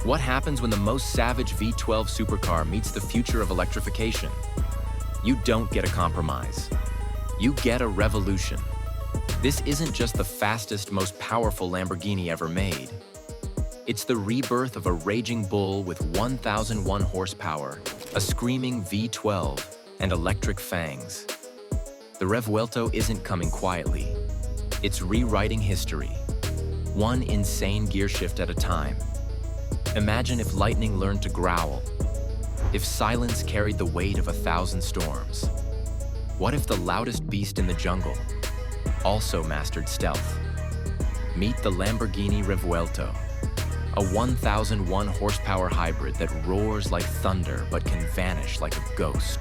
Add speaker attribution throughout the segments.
Speaker 1: What happens when the most savage V12 supercar meets the future of electrification? You don't get a compromise. You get a revolution. This isn't just the fastest, most powerful Lamborghini ever made. It's the rebirth of a raging bull with 1,001 horsepower, a screaming V12, and electric fangs. The Revuelto isn't coming quietly. It's rewriting history, one insane gear shift at a time. Imagine if lightning learned to growl, if silence carried the weight of 1,000 storms. What if the loudest beast in the jungle also mastered stealth? Meet the Lamborghini Revuelto, a 1,001 horsepower hybrid that roars like thunder but can vanish like a ghost.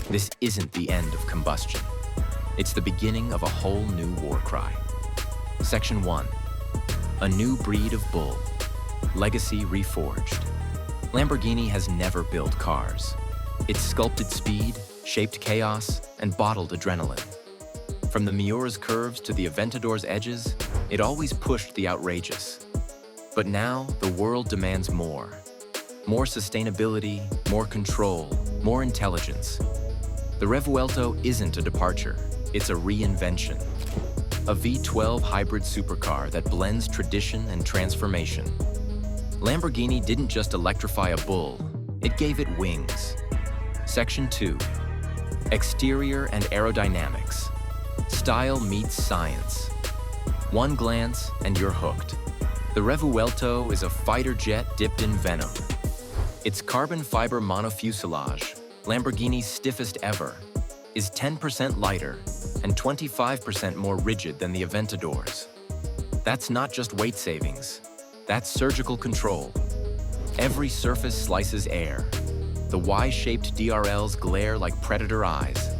Speaker 1: This isn't the end of combustion. It's the beginning of a whole new war cry. Section 1. A new breed of bull. Legacy reforged. Lamborghini has never built cars. It's sculpted speed, shaped chaos, and bottled adrenaline. From the Miura's curves to the Aventador's edges, it always pushed the outrageous. But now, the world demands more. More sustainability, more control, more intelligence. The Revuelto isn't a departure, it's a reinvention. A V12 hybrid supercar that blends tradition and transformation. Lamborghini didn't just electrify a bull, it gave it wings. Section 2. Exterior and aerodynamics. Style meets science. One glance and you're hooked. The Revuelto is a fighter jet dipped in venom. Its carbon fiber monofuselage, Lamborghini's stiffest ever, is 10% lighter and 25% more rigid than the Aventador's. That's not just weight savings. That's surgical control. Every surface slices air. The Y-shaped DRLs glare like predator eyes.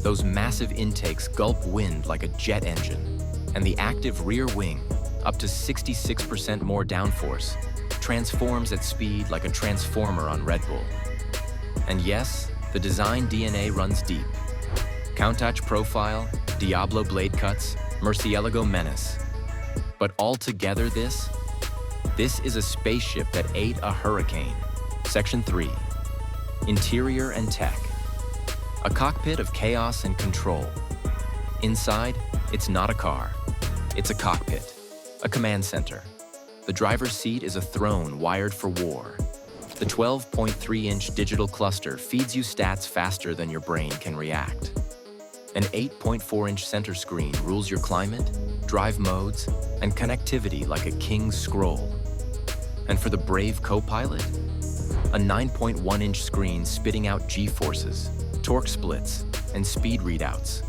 Speaker 1: Those massive intakes gulp wind like a jet engine. And the active rear wing, up to 66% more downforce, transforms at speed like a transformer on Red Bull. And yes, the design DNA runs deep. Countach profile, Diablo blade cuts, Murcielago menace. But altogether this is a spaceship that ate a hurricane. Section 3. Interior and tech. A cockpit of chaos and control. Inside, it's not a car. It's a cockpit, a command center. The driver's seat is a throne wired for war. The 12.3-inch digital cluster feeds you stats faster than your brain can react. An 8.4-inch center screen rules your climate, drive modes, and connectivity like a king's scroll. And for the brave co-pilot, a 9.1-inch screen spitting out G-forces, torque splits, and speed readouts,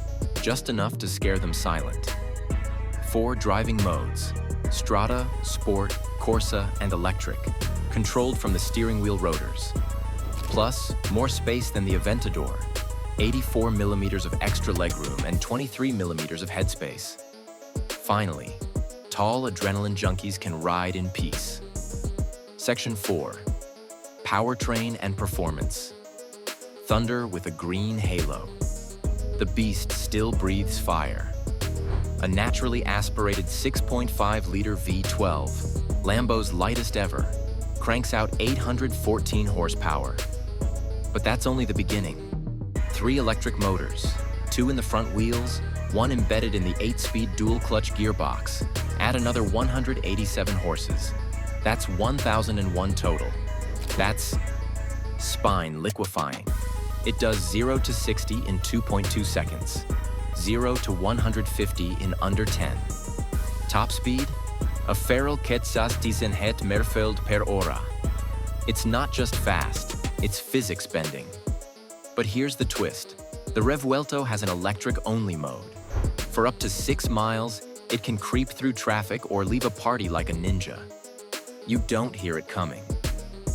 Speaker 1: just enough to scare them silent. 4 driving modes: Strada, Sport, Corsa, and Electric, controlled from the steering wheel rotors. Plus, more space than the Aventador, 84 millimeters of extra legroom and 23 millimeters of headspace. Finally, tall adrenaline junkies can ride in peace. Section 4. Powertrain and performance. Thunder with a green halo. The beast still breathes fire. A naturally aspirated 6.5-liter V12, Lambo's lightest ever, cranks out 814 horsepower. But that's only the beginning. 3 electric motors, 2 in the front wheels, 1 embedded in the 8-speed dual-clutch gearbox, add another 187 horses. That's 1,001 total. That's spine liquefying. It does 0 to 60 in 2.2 seconds, 0 to 150 in under 10. Top speed? A feral quetzas het merfeld per hora. It's not just fast, it's physics bending. But here's the twist. The Revuelto has an electric-only mode. For up to 6 miles, it can creep through traffic or leave a party like a ninja. You don't hear it coming.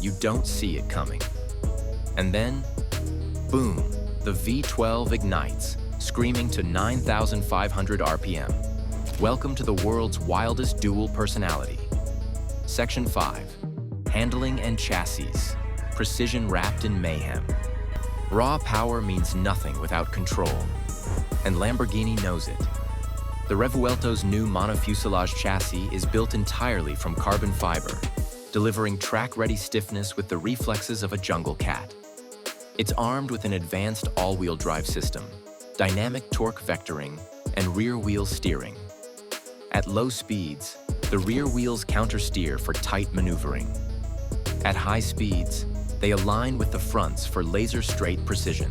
Speaker 1: You don't see it coming. And then, boom, the V12 ignites, screaming to 9,500 RPM. Welcome to the world's wildest dual personality. Section 5. Handling and chassis. Precision wrapped in mayhem. Raw power means nothing without control. And Lamborghini knows it. The Revuelto's new monofuselage chassis is built entirely from carbon fiber, delivering track-ready stiffness with the reflexes of a jungle cat. It's armed with an advanced all-wheel drive system, dynamic torque vectoring, and rear-wheel steering. At low speeds, the rear wheels countersteer for tight maneuvering. At high speeds, they align with the fronts for laser-straight precision.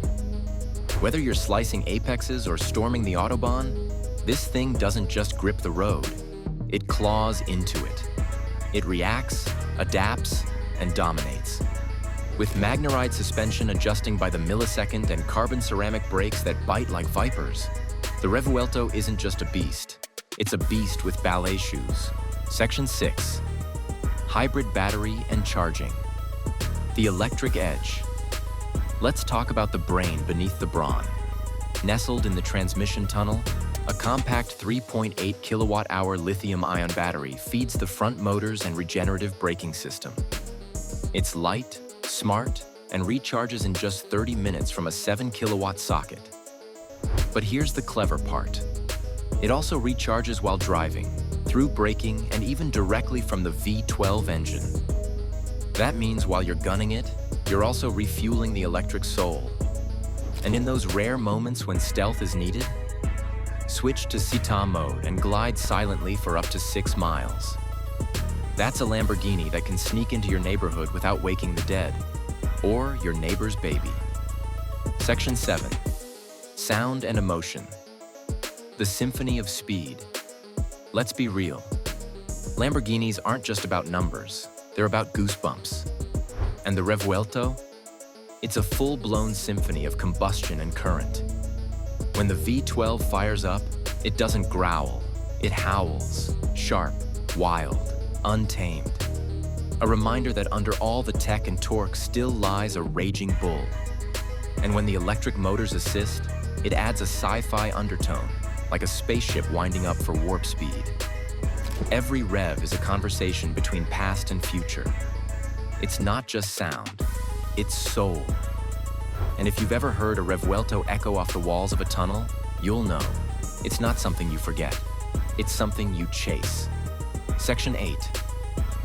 Speaker 1: Whether you're slicing apexes or storming the Autobahn, this thing doesn't just grip the road, it claws into it. It reacts, adapts, and dominates. With Magneride suspension adjusting by the millisecond and carbon ceramic brakes that bite like vipers, the Revuelto isn't just a beast, it's a beast with ballet shoes. Section 6. Hybrid battery and charging. The electric edge. Let's talk about the brain beneath the brawn. Nestled in the transmission tunnel, a compact 3.8 kilowatt-hour lithium-ion battery feeds the front motors and regenerative braking system. It's light, smart, and recharges in just 30 minutes from a 7-kilowatt socket. But here's the clever part. It also recharges while driving, through braking, and even directly from the V12 engine. That means while you're gunning it, you're also refueling the electric soul. And in those rare moments when stealth is needed, switch to Città mode and glide silently for up to 6 miles. That's a Lamborghini that can sneak into your neighborhood without waking the dead, or your neighbor's baby. Section 7. Sound and emotion. The symphony of speed. Let's be real. Lamborghinis aren't just about numbers, they're about goosebumps. And the Revuelto? It's a full-blown symphony of combustion and current. When the V12 fires up, it doesn't growl, it howls, sharp, wild, untamed. A reminder that under all the tech and torque still lies a raging bull. And when the electric motors assist, it adds a sci-fi undertone, like a spaceship winding up for warp speed. Every rev is a conversation between past and future. It's not just sound, it's soul. And if you've ever heard a Revuelto echo off the walls of a tunnel, you'll know. It's not something you forget, it's something you chase. Section 8.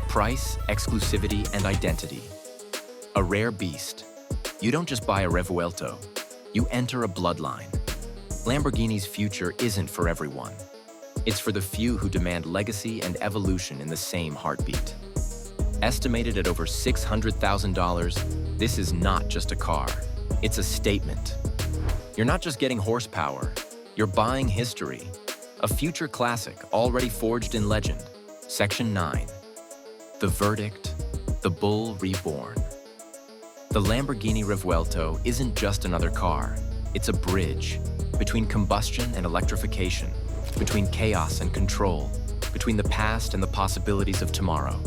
Speaker 1: Price, exclusivity, and identity. A rare beast. You don't just buy a Revuelto, you enter a bloodline. Lamborghini's future isn't for everyone. It's for the few who demand legacy and evolution in the same heartbeat. Estimated at over $600,000, this is not just a car, it's a statement. You're not just getting horsepower, you're buying history. A future classic already forged in legend. Section 9. The verdict, the bull reborn. The Lamborghini Revuelto isn't just another car, it's a bridge between combustion and electrification, between chaos and control, between the past and the possibilities of tomorrow.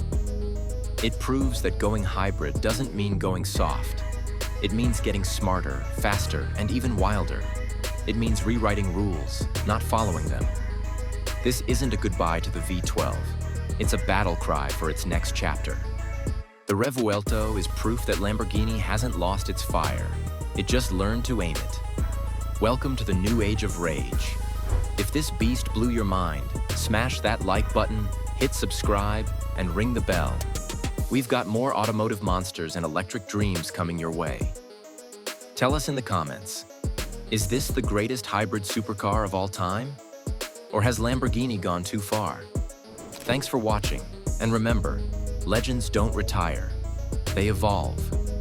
Speaker 1: It proves that going hybrid doesn't mean going soft. It means getting smarter, faster, and even wilder. It means rewriting rules, not following them. This isn't a goodbye to the V12. It's a battle cry for its next chapter. The Revuelto is proof that Lamborghini hasn't lost its fire. It just learned to aim it. Welcome to the new age of rage. If this beast blew your mind, smash that like button, hit subscribe, and ring the bell. We've got more automotive monsters and electric dreams coming your way. Tell us in the comments, is this the greatest hybrid supercar of all time? Or has Lamborghini gone too far? Thanks for watching, and remember, legends don't retire, they evolve.